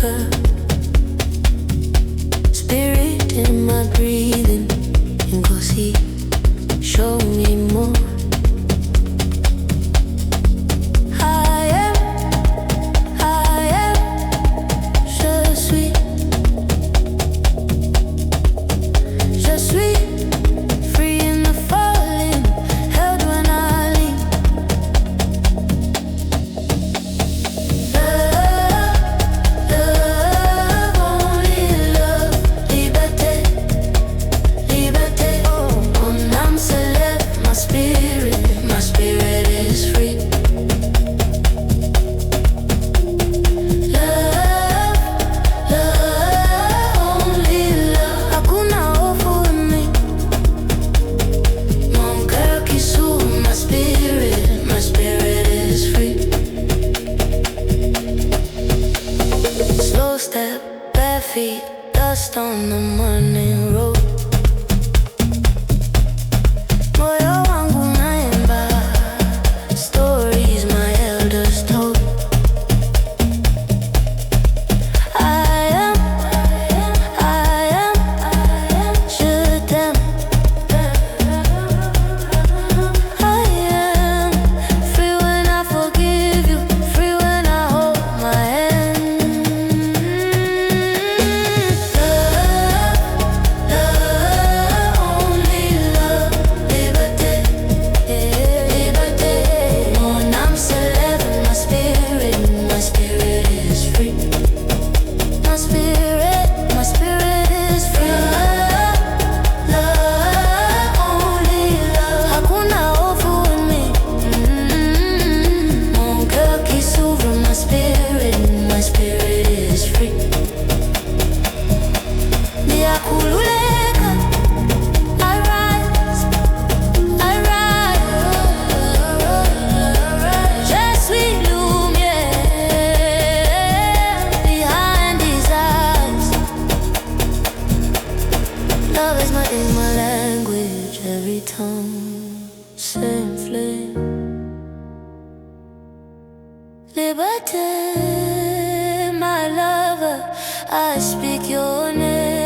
her spirit in my breathing, and go see, show me more. Dust on the morning road. Moyo wangu naimba stories my elders told. I am, je t'aime. I am free when I forgive you, free when I hold my hand. Love is my language, every tongue, same flame. Liberté, my lover, I speak your name.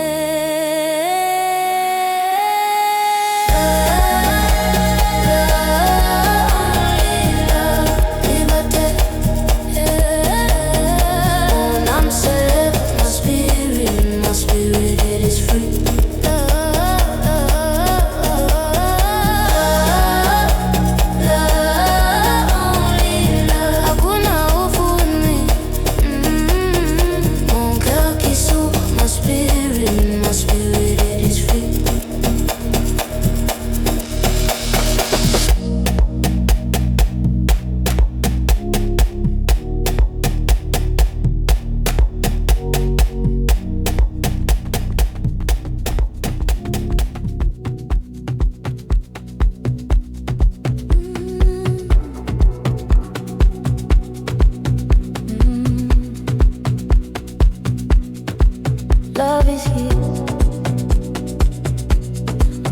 Love is here,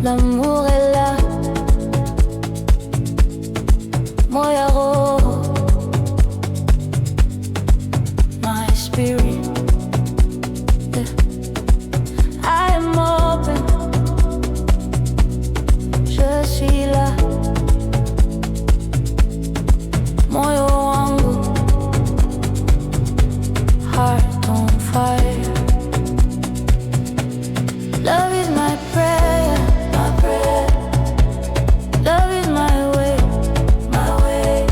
l'amour est là, moya roho, my spirit, yeah. I am open, je suis là, moyo wangu, heart on fire. Love is my prayer, my prayer. Love is my way, my way.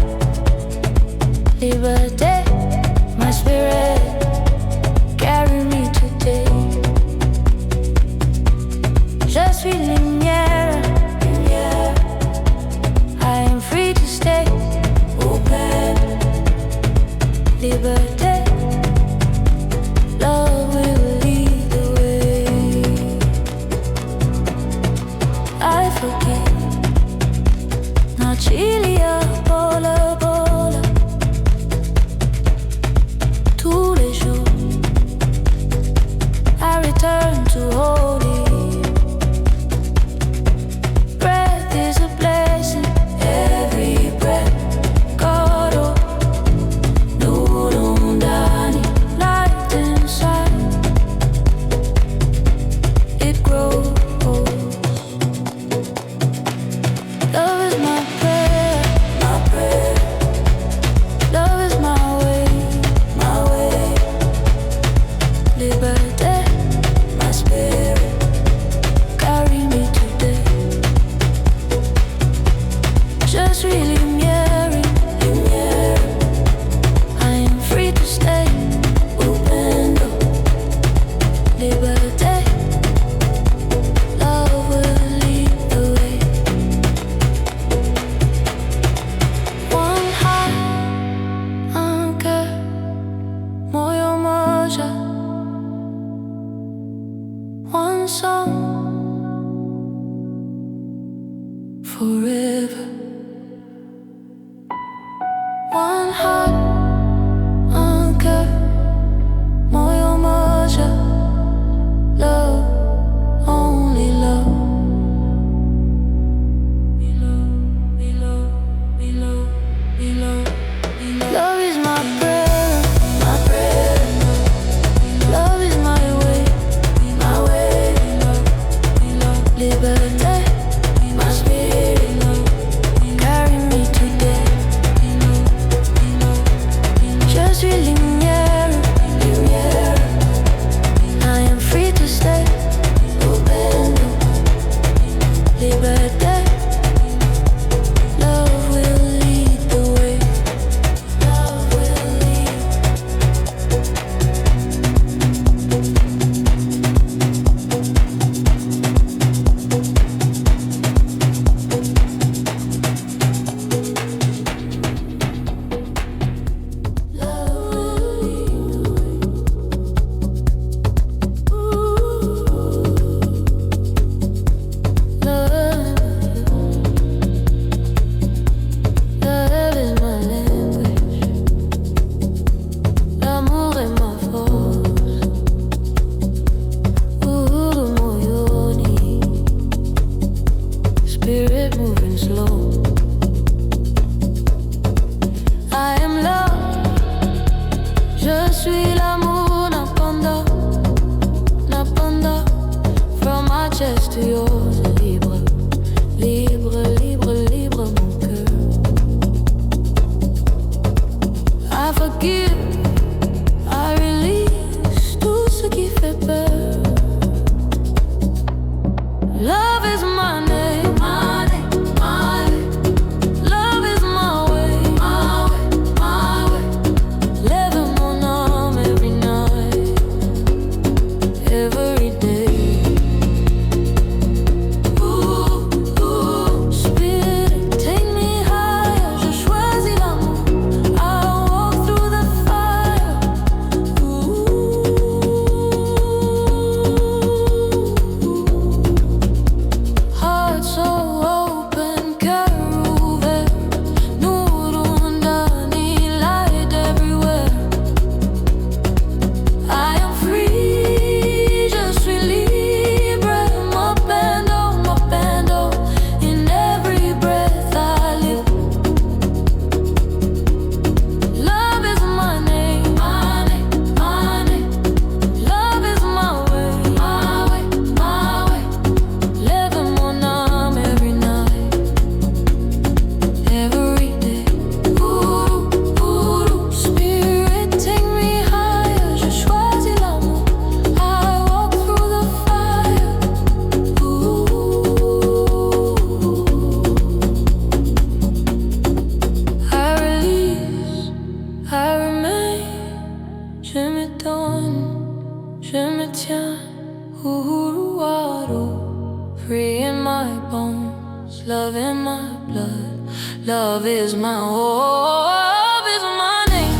my hope, is my name.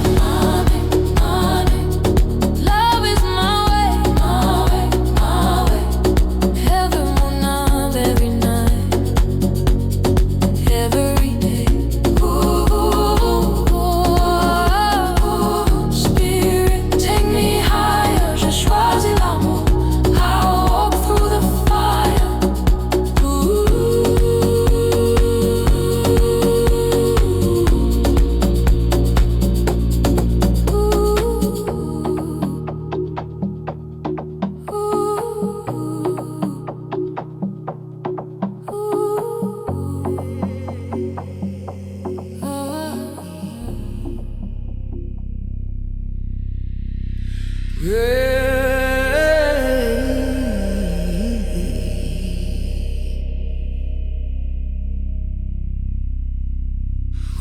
Love is my way, my way. Every morning, every night, every day. Spirit, take me higher. Je choisis l'amour. I'll walk through the fire.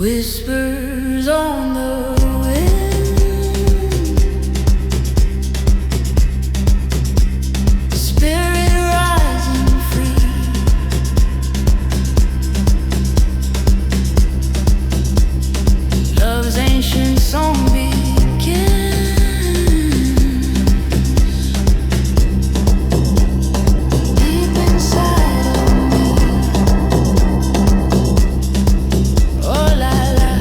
Whispers on the wind, spirit rising free. Love's ancient song begins. Deep inside of me. Oh la la.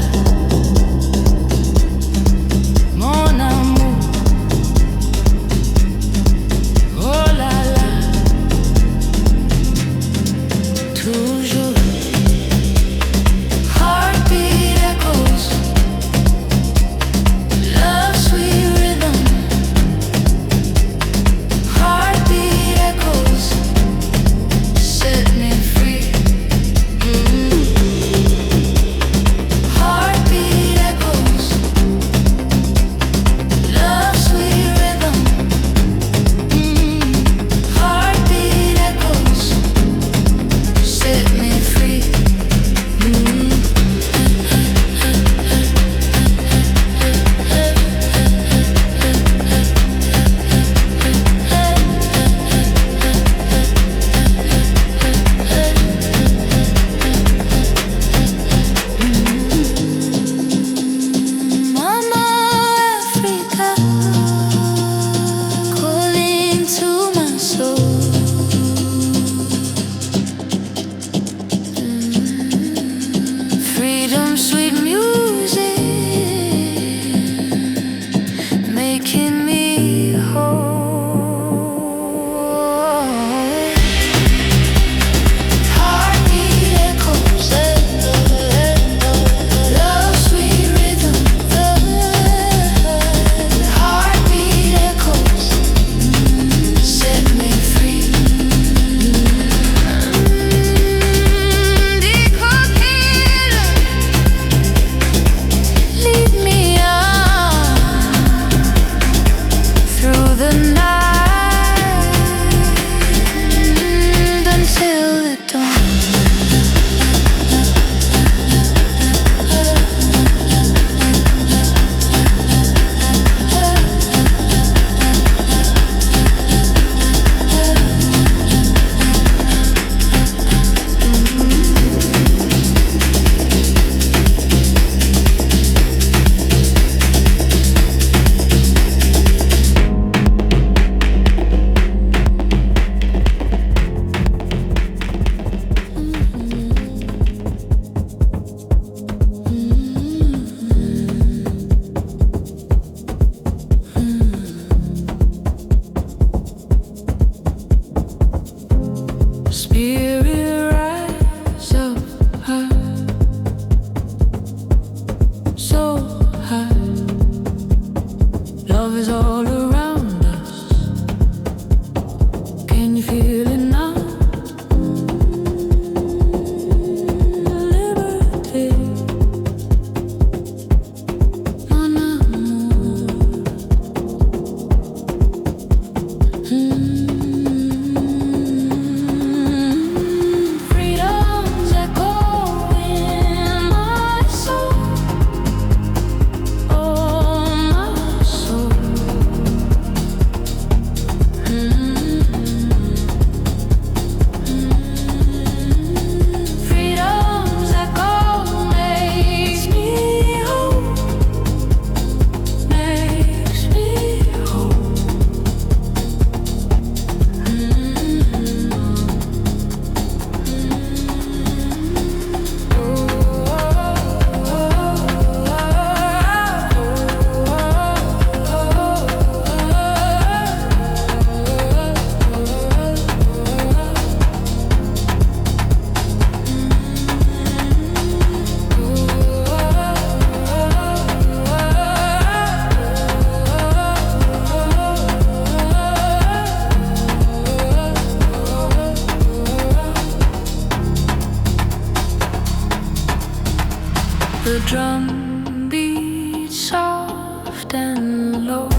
The drum beats soft and low,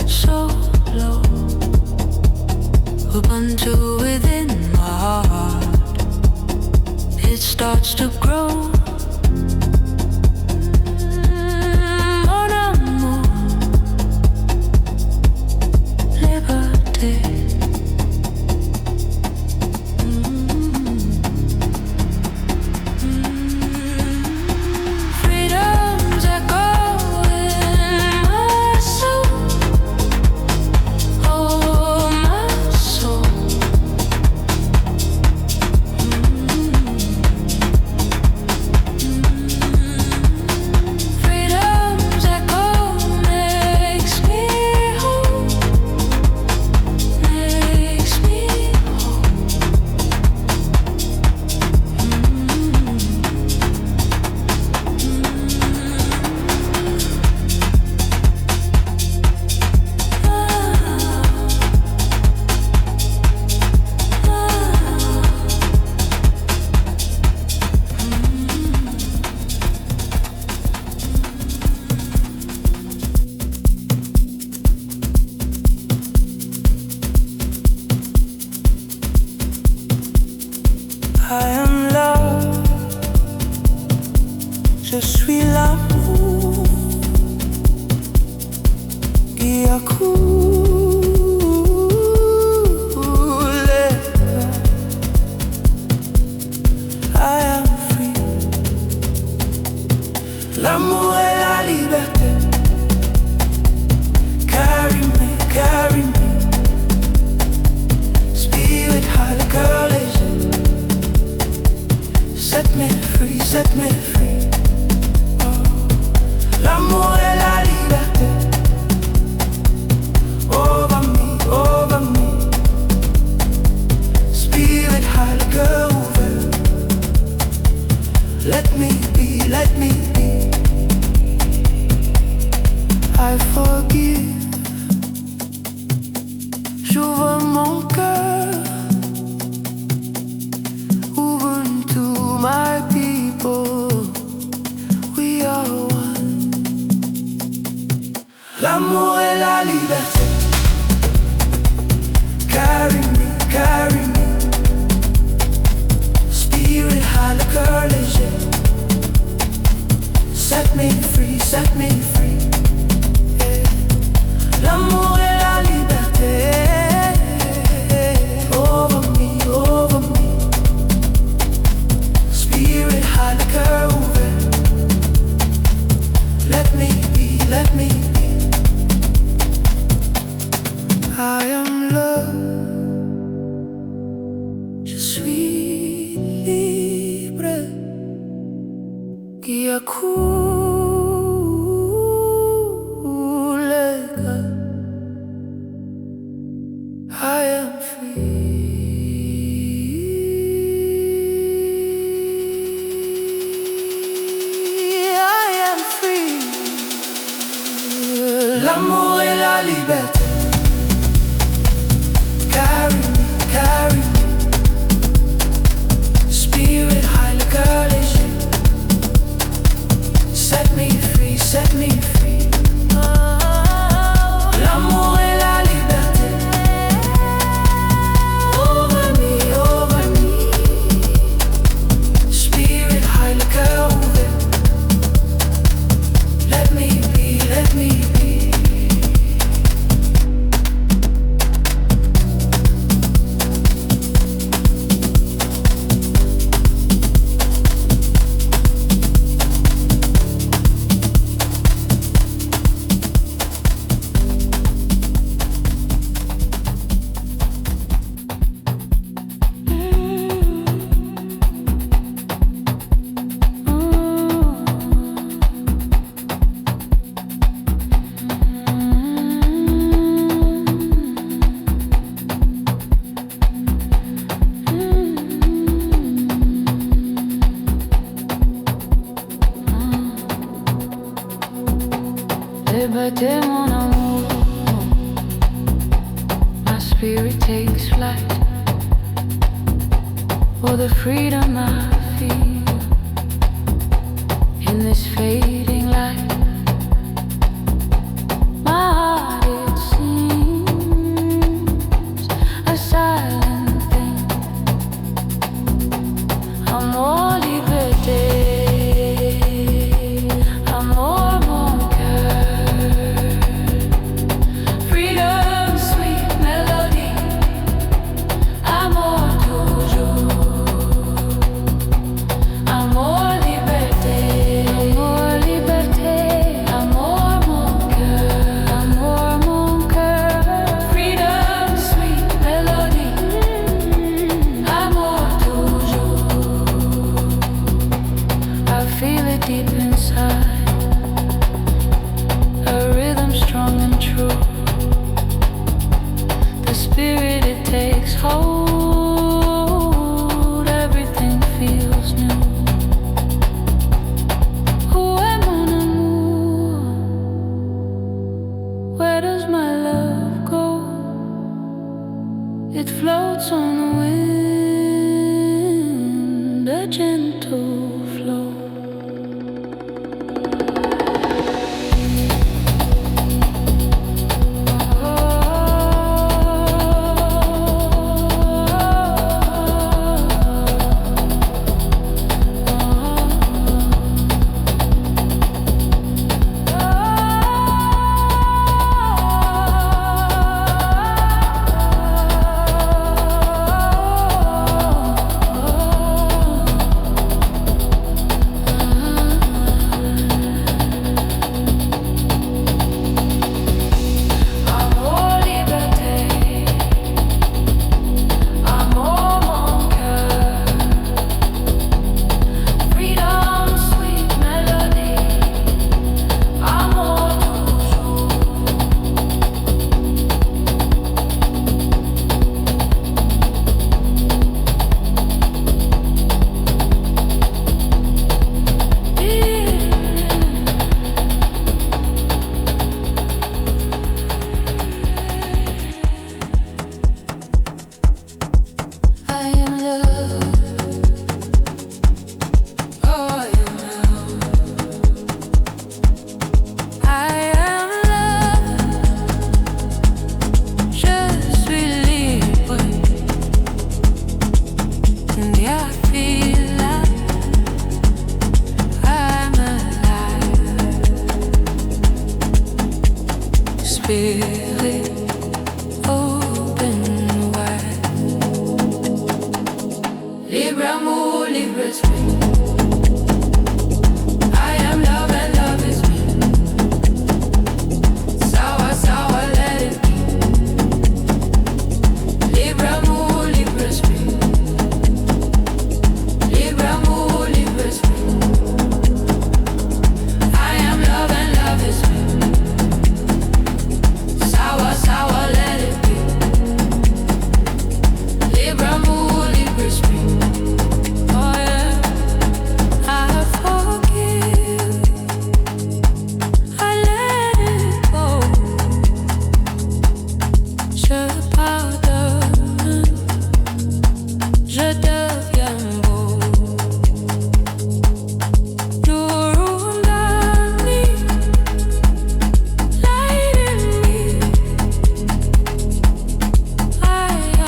so low, Ubuntu within my heart, it starts to grow. Mon amour, liberté. Freedom's echo in my soul, oh my soul. Freedom's echo makes me whole, makes me whole. I am love, je suis l'amour qui a coulé. I am free, l'amour et la liberté. Carry me, spirit high like a legend. Set me free, set me free. Oh. L'amour et la liberté. Over me. Spirit high like a river. Let me be, let me be. I forgive. J'ouvre mon cœur. Ubuntu, my people, we are one. L'amour et la liberté. Carry me. Spirit high like a legend. Set me free, set me free. Yeah. L'amour et la liberté. Over me. Spirit high like a river. Let me be, let me be. I am love, je suis libre, qui a coulé. I am free. I am free. L'amour et la liberté. Carry me. Spirit high like a legend. Set me free, set me free. Oh. L'amour et la liberté. Over me. Spirit high like a river. Let me be, let me be. Liberté, mon amour. My spirit takes flight for the freedom I feel. deep inside, a rhythm strong and true. The spirit it takes hold, everything feels new. Who am I to move? Where does my love go? It floats on the wind, a gentle flow. Spirit open wide. Libre amour, libre esprit. I am love and love is me. Sour, sour, let it be. Libre amour, libre esprit. Libre amour, libre esprit. I am love and love is me. Sour, sour, let it be. Libre amour, libre esprit. Oh yeah, I forgive, I let it go. Je pardonne, je deviens beau. Nurundani, light in me. I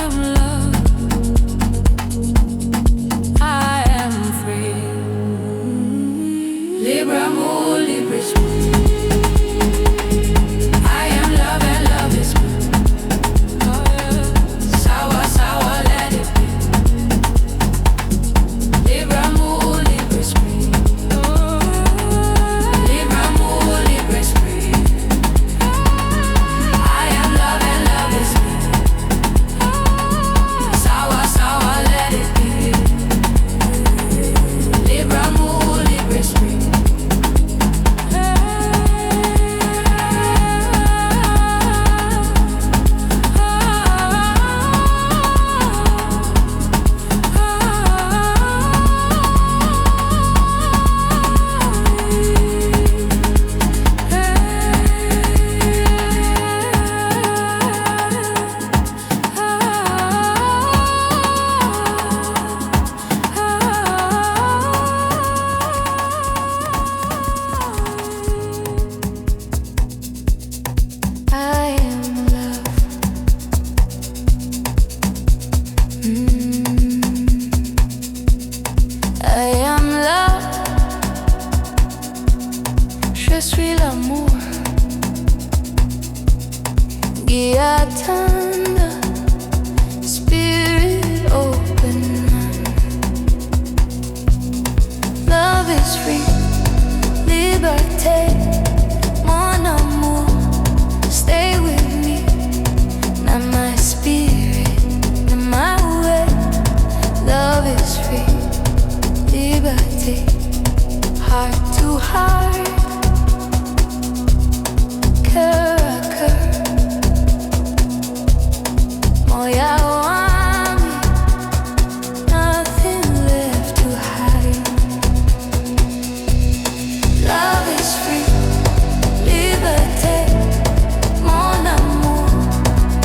am love, I am free. Libre amour, libre esprit. I am love and love is me. Oh yeah. Sour, sour, let it be. Libre amour, libre esprit. Libre amour, libre esprit. I am love and love is me. Sour, sour, let it be. Libre amour, libre esprit. I am love. I am love. Je suis l'amour. Guia tendre, spirit open. Love is free, liberté, mon amour. Stay with me, not my spirit, not my way. Love is free, liberty, heart to hard. Moja łami, nothing left to hide. Love is free, liberté, mon amour.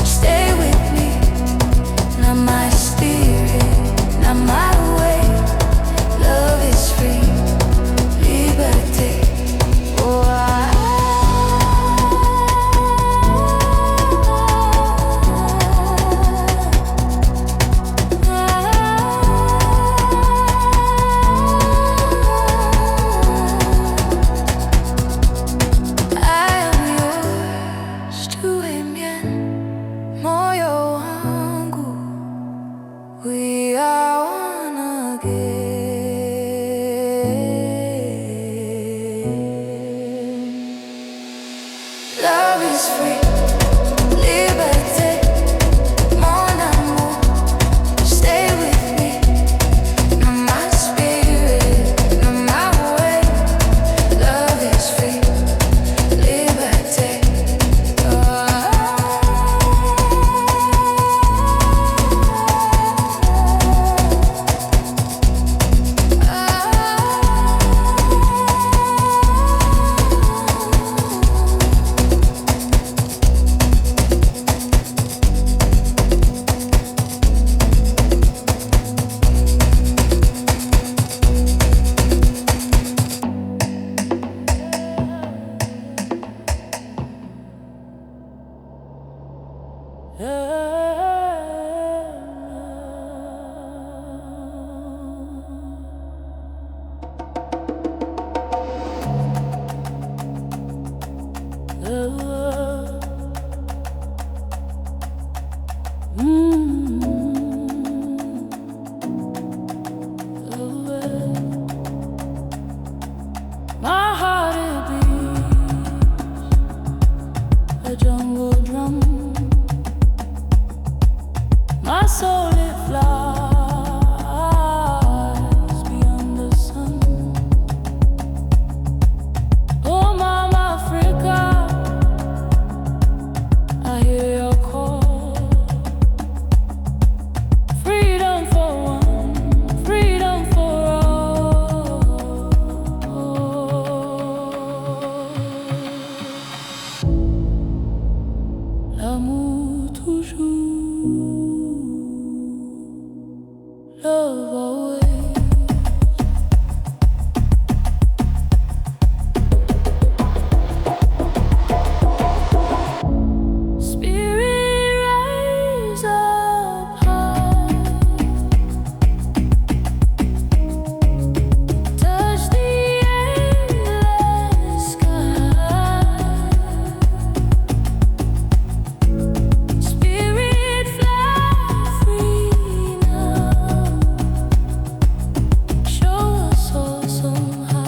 Stay with me, not my spirit, not my way. Love is free, liberté. Oh, we are one again. Love is free, liberté, mon amour. Stay with me, not my spirit, not my way. Love is free, liberté. My heart it beats a jungle drum. My soul it flies beyond the sun. Oh, Mama Africa, I hear your call. Freedom for one, freedom for all. L'amour toujours, love always. Spirit rise up high, touch the endless sky. Spirit fly free now, show us all somehow.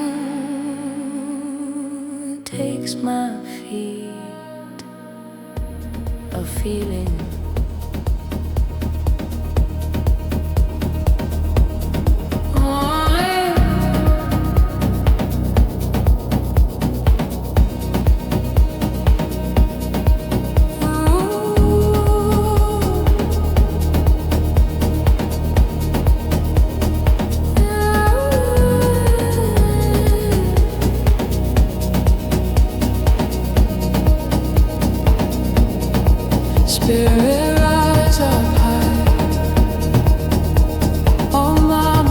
L'amour takes my feet, a feeling. Spirit rise up high. Oh my,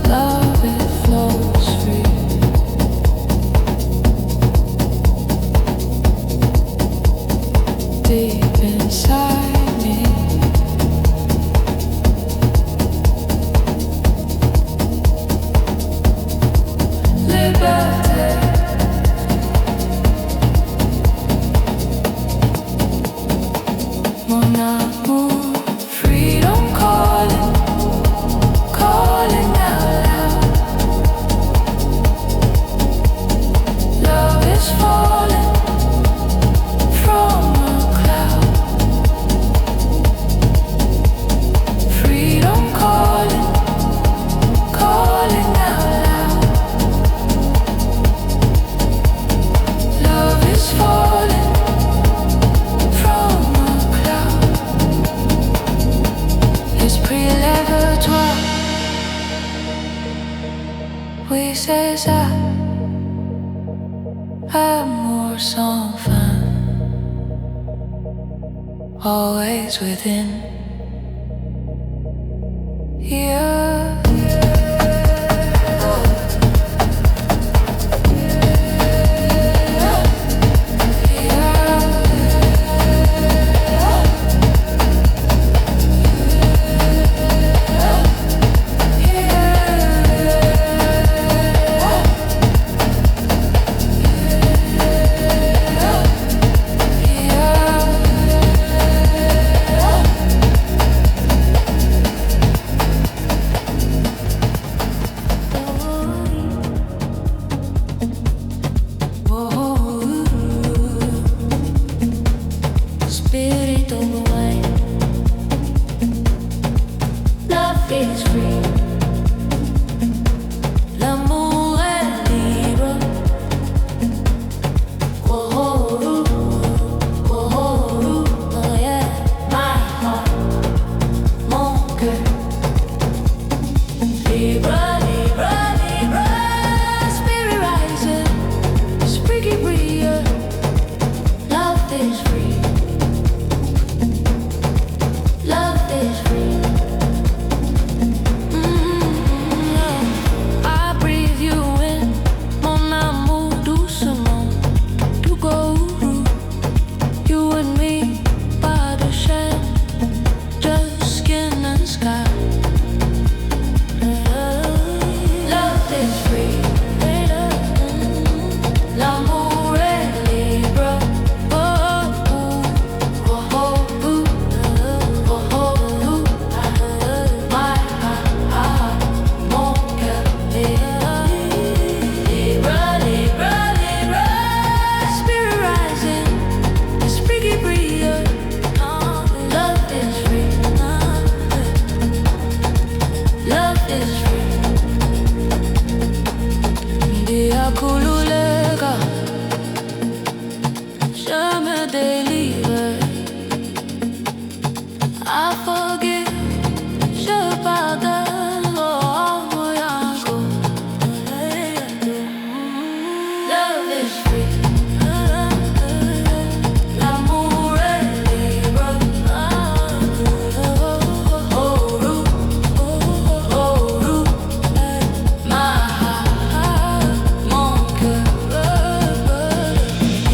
love it flows free. deep inside me. Liberty. Mon amour, freedom calling, calling out loud. Love is falling from a cloud. Freedom calling, calling out loud. Love is falling from a cloud. L'esprit lève-toi. Oui, c'est ça. Amour sans fin, always within. Yeah.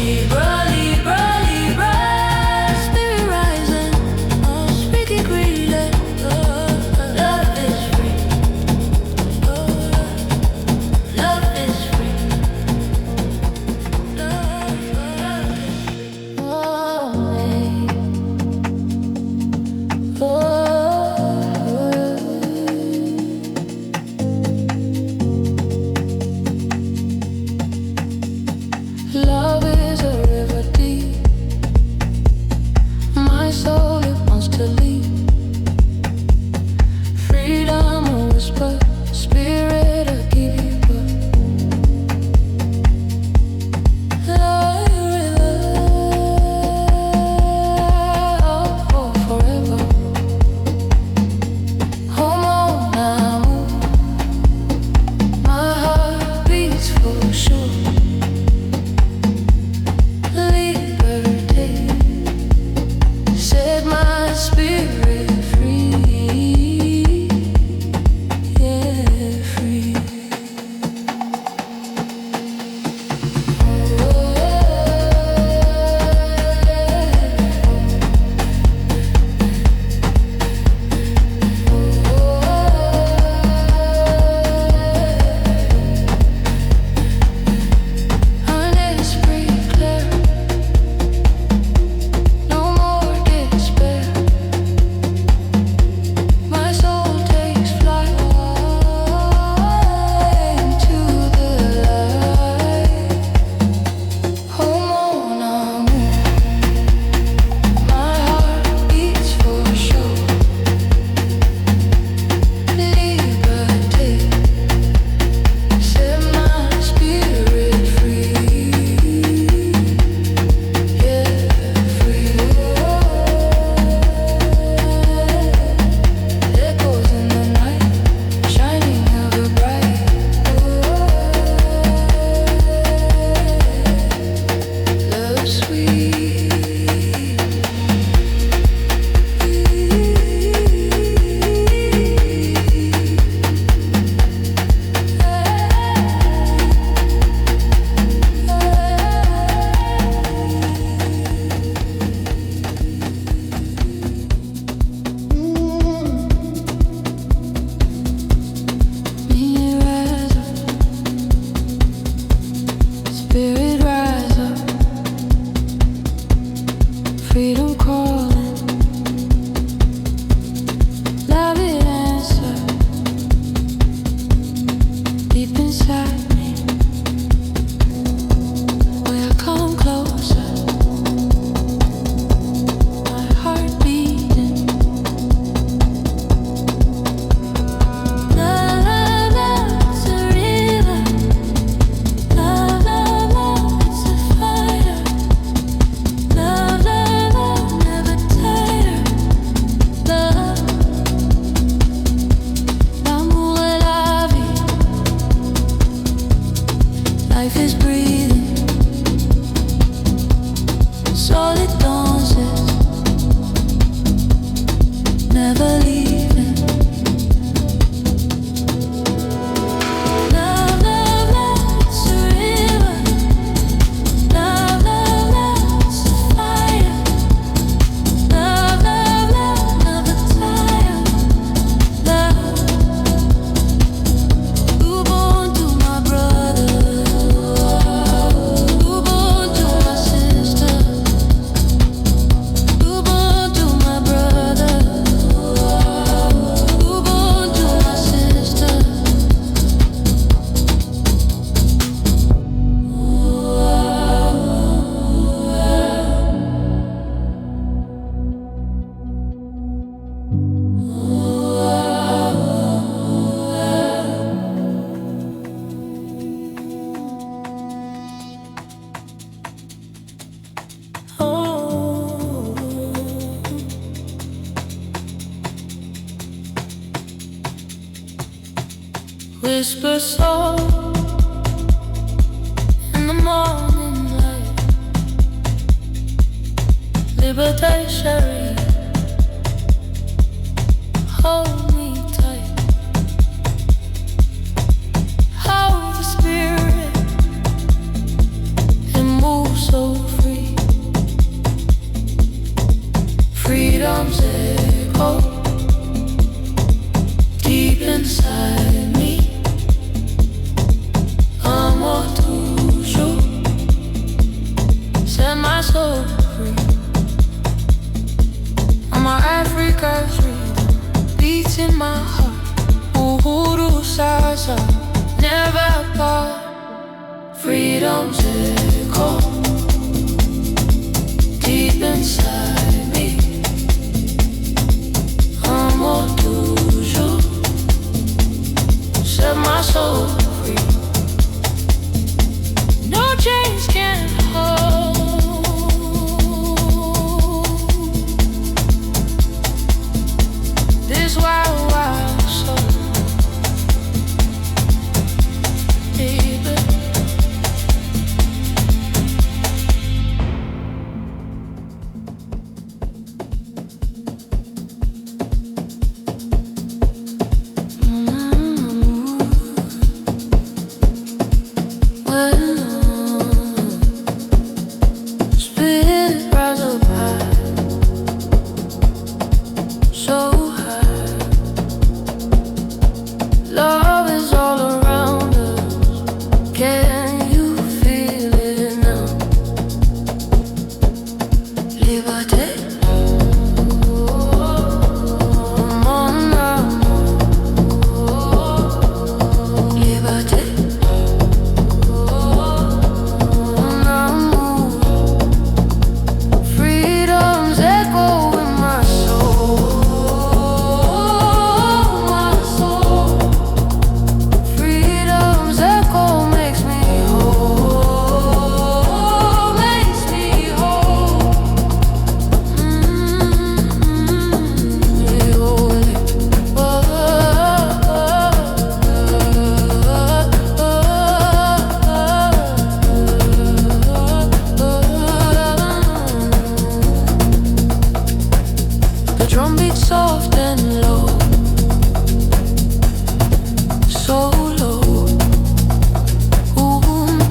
Libra, Libra, Libra. whisper soul in the morning light. Liberté chérie, hold me tight. How the spirit it moves so free. Freedom's echo deep inside me. Amour toujours set my soul free. My Africa's rhythm beats in my heart. Uhuru Sasa, never apart. Freedom's echo deep inside me. Amour toujours set my soul free. No chains can hold this wild, wild soul, baby. Spirit rise up high, so high. Love is all around us. Can you feel it now? Liberté, mon amour. Liberté, mon amour. Freedom's echo in my soul, my soul. Freedom's echo makes me whole, makes me whole. The drum beats soft and low, so low.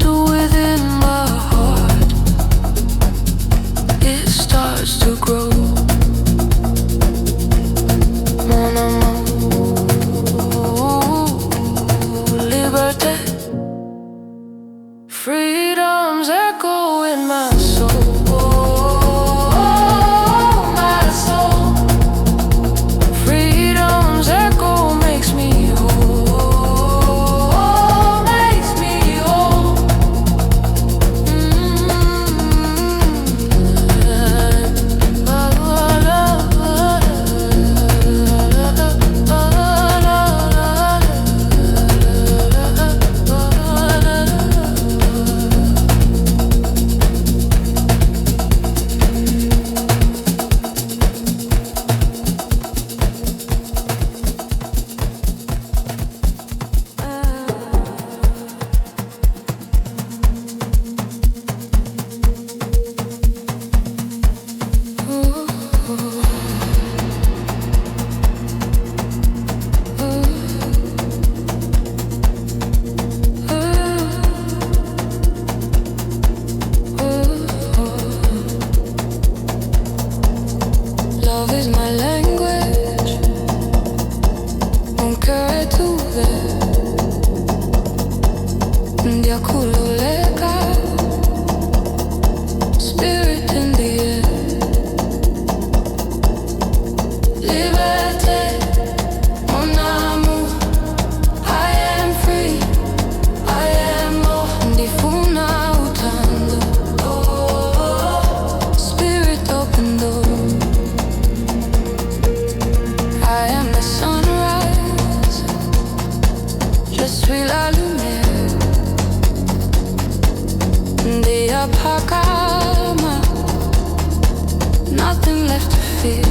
To within my heart, it starts to grow. Mon amour, liberté, freedom's echo in my soul, my soul. Freedom's echo makes me whole, makes me whole. Love is my language, mon cœur est ouvert. Ndiakululeka, spirit in the air. Liberté, mon amour, I am free, I am more. Ndifuna utando, spirit open door. I am the sunrise, je suis la lumière. Ndiapakama, nothing left to fear.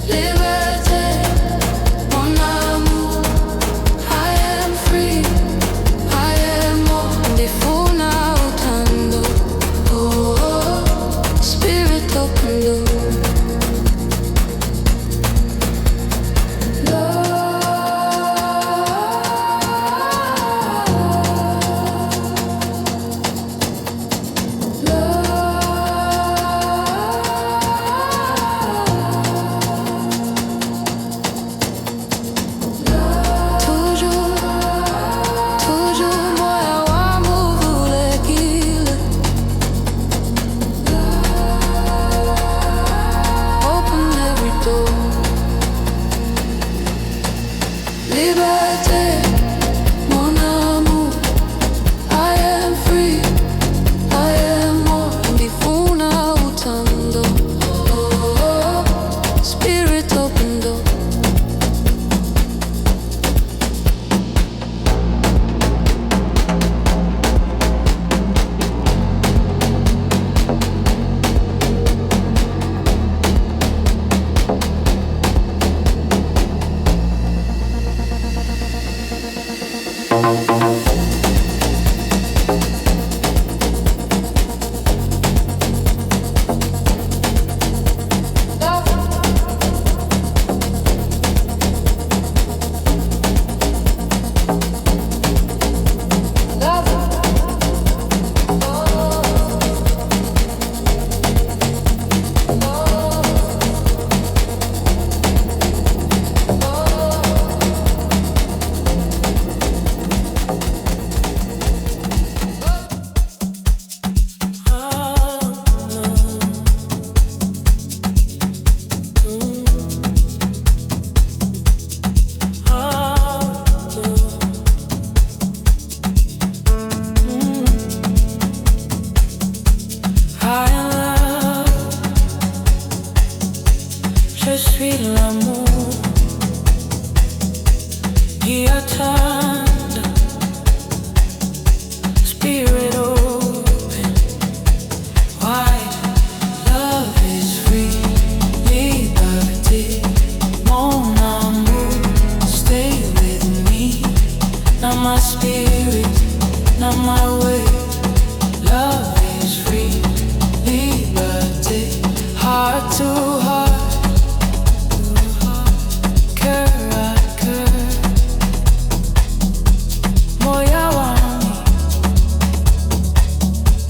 Liberté, mon amour.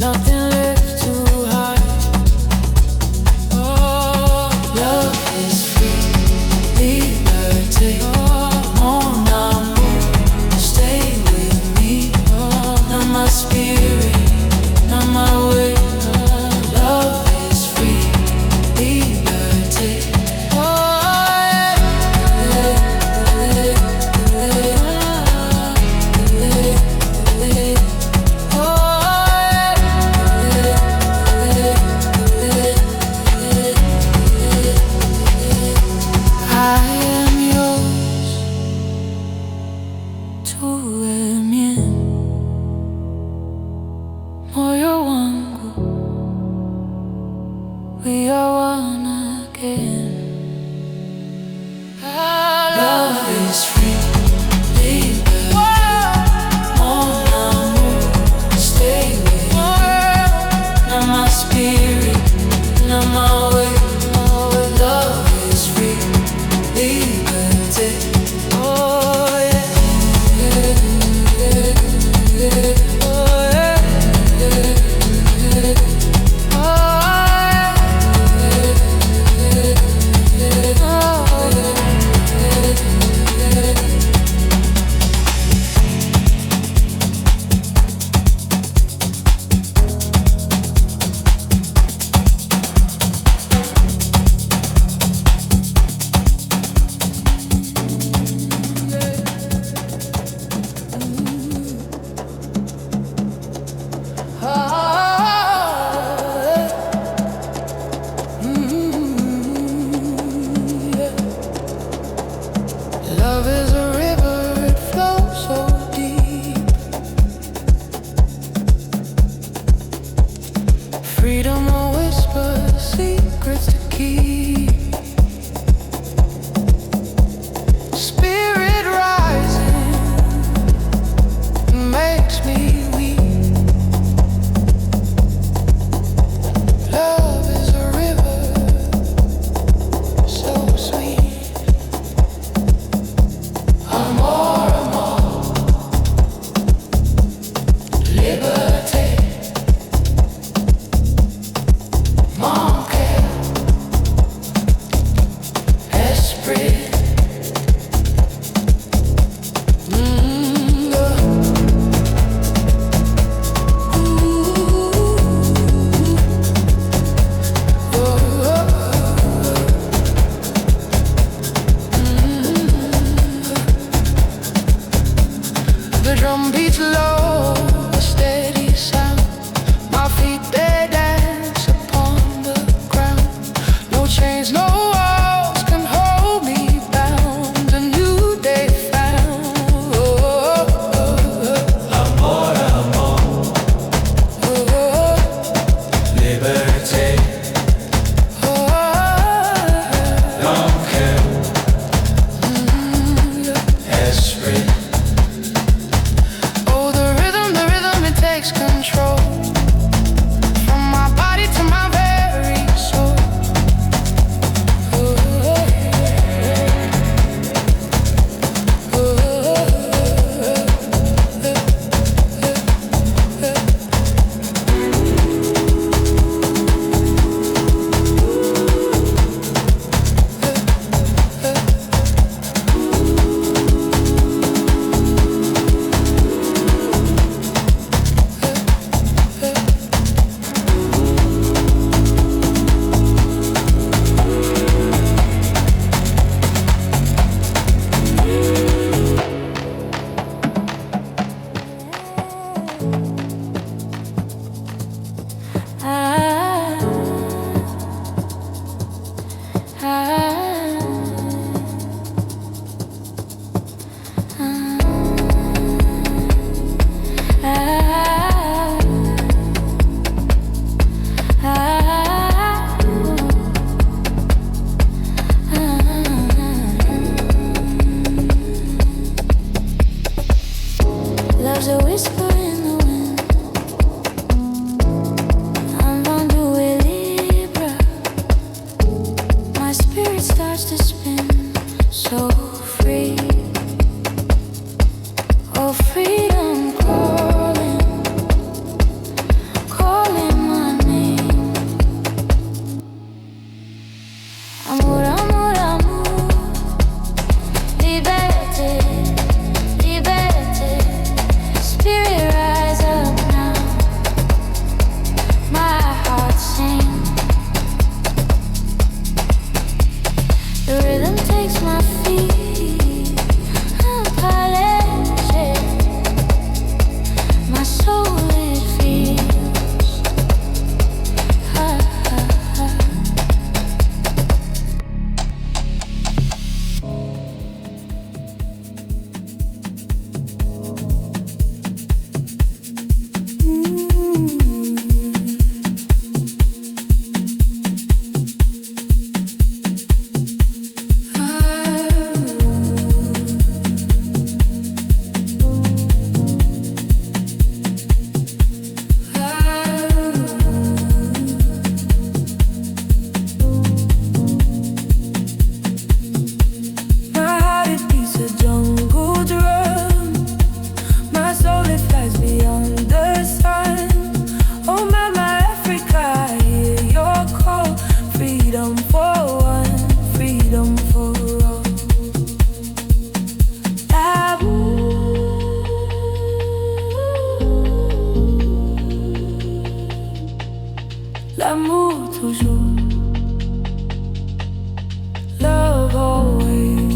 nothing left to hide. Oh, love is free, liberty. Mon amour, stay with me. Not my spirit, not my way. Love is free, liberty. We are one again. Love is free, liberty. Mon amour, stay with me. Not my spirit, not my way. Love is free, liberty. Oh yeah. Oh yeah. Love is a river, it flows so deep. Freedom a whisper, secrets to keep. Spirit rising makes me weak. l'amour toujours, love always.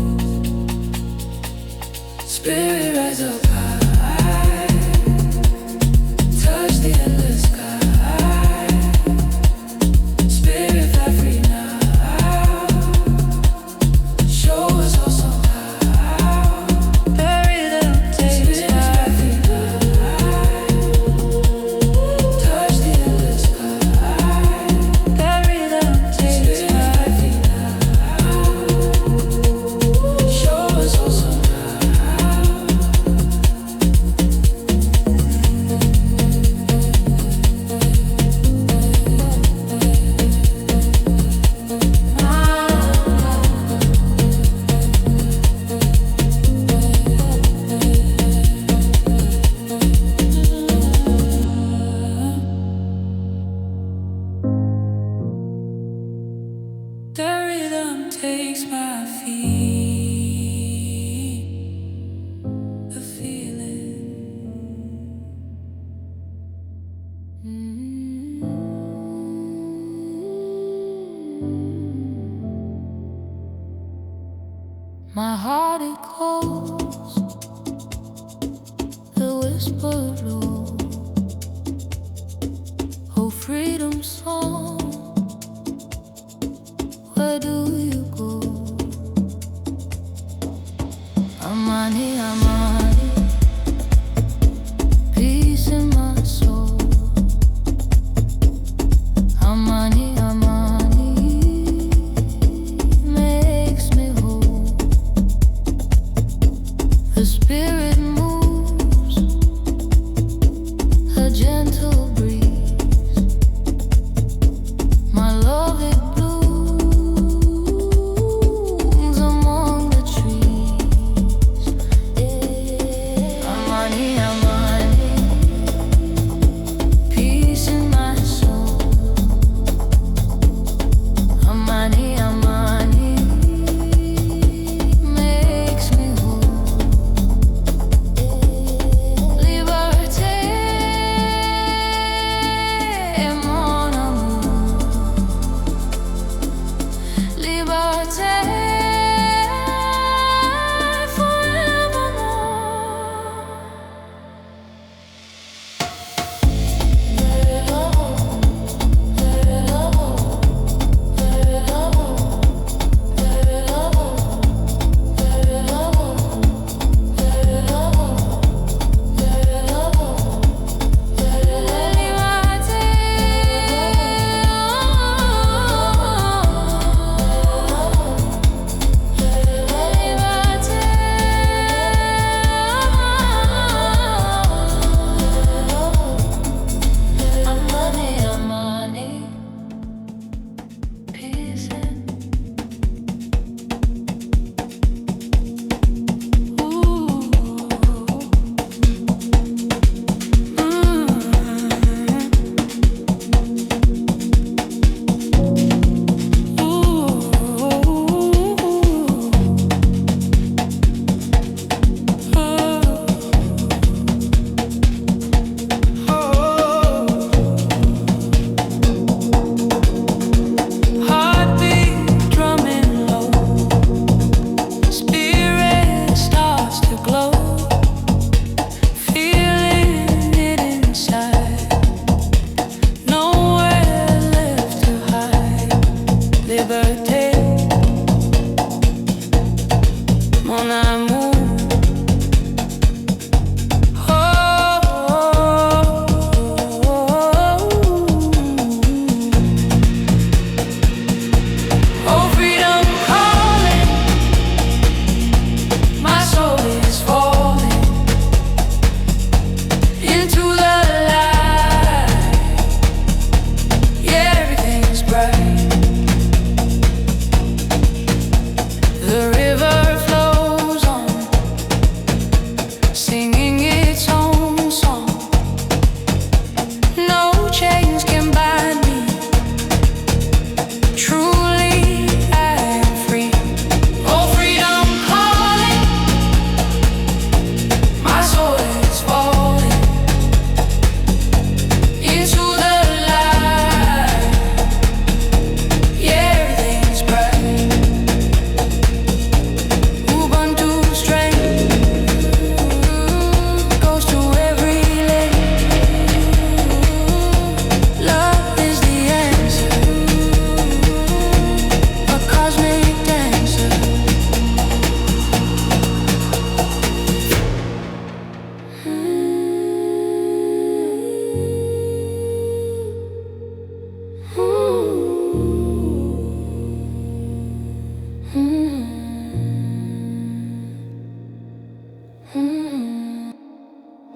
Spirit rise up high, touch the endless sky. Spirit fly free now, show us all somehow. The rhythm takes my feet now, touch the endless sky. The rhythm takes my feet now, show us all somehow. The rhythm takes my feet, the feeling. My heart it calls, the whisper low, oh freedom song.